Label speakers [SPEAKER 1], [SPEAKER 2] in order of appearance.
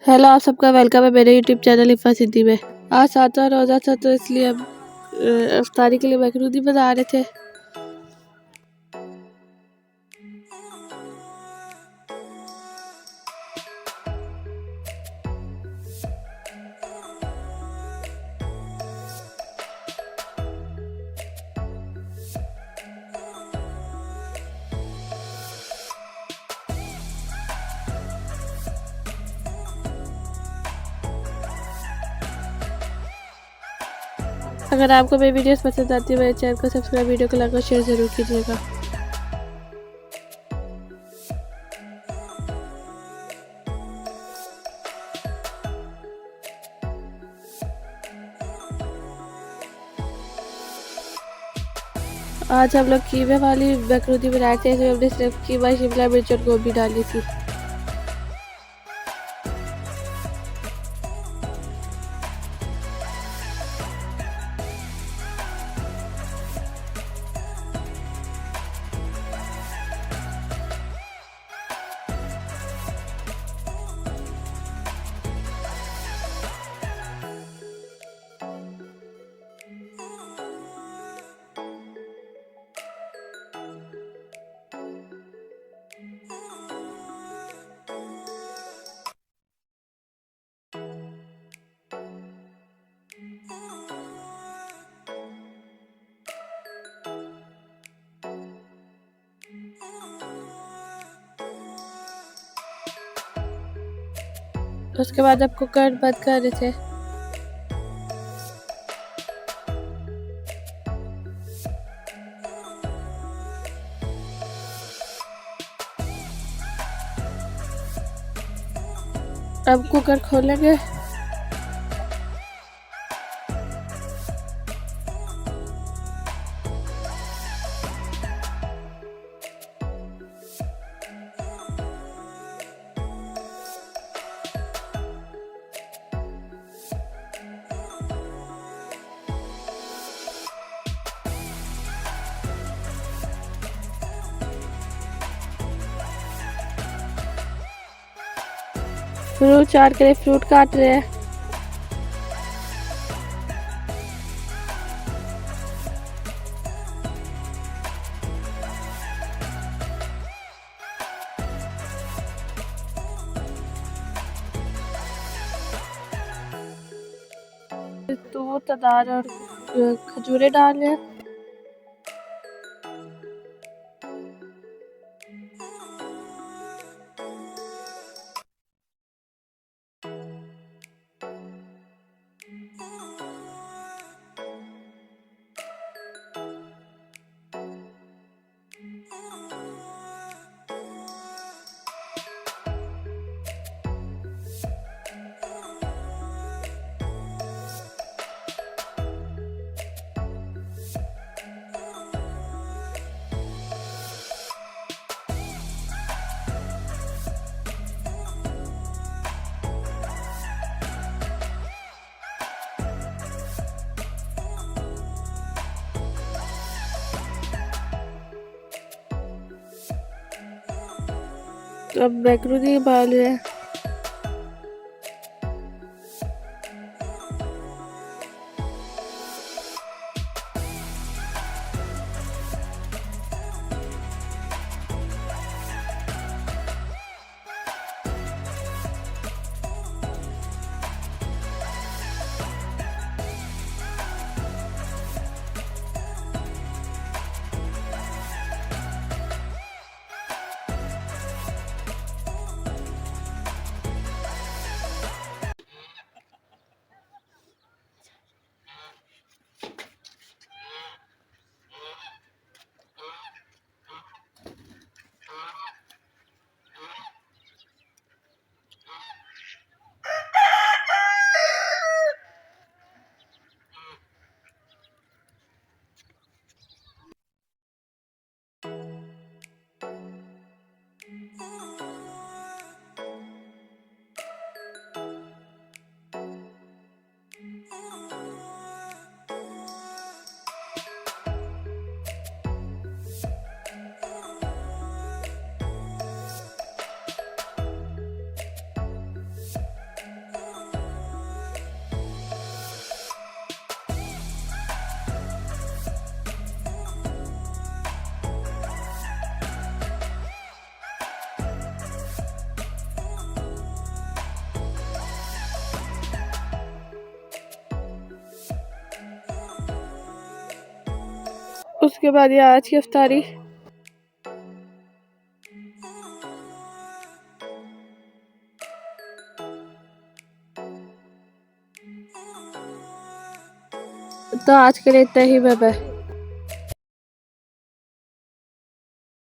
[SPEAKER 1] Hello, आप सबका welcome है मेरे यूट्यूब चैनल इफ़ा सिद्धि में। आज सातवां रोज़ा था तो इसलिए हम इफ्तारी के लिए मकरूनी बना रहे थे। अगर आपको मेरी वीडियोस पसंद आती है मेरे चैनल को सब्सक्राइब, वीडियो को लाइक और शेयर ज़रूर कीजिएगा। आज हम लोग कीमे वाली मकरूनी बनाए थे। इसमें हमने सिर्फ कीमा, शिमला मिर्च और गोभी डाली थी। उसके बाद अब कुकर बंद कर रहे थे। अब कुकर खोलेंगे। फ्रूट चाट के लिए फ्रूट काट रहे हैं। दूध, अनार और खजूरें डाल रहे हैं। अब मैक्रोनी उबाल रहे हैं। उसके बाद ये आज की इफ्तारी। तो आज के लिए इतना ही, बाय बाय।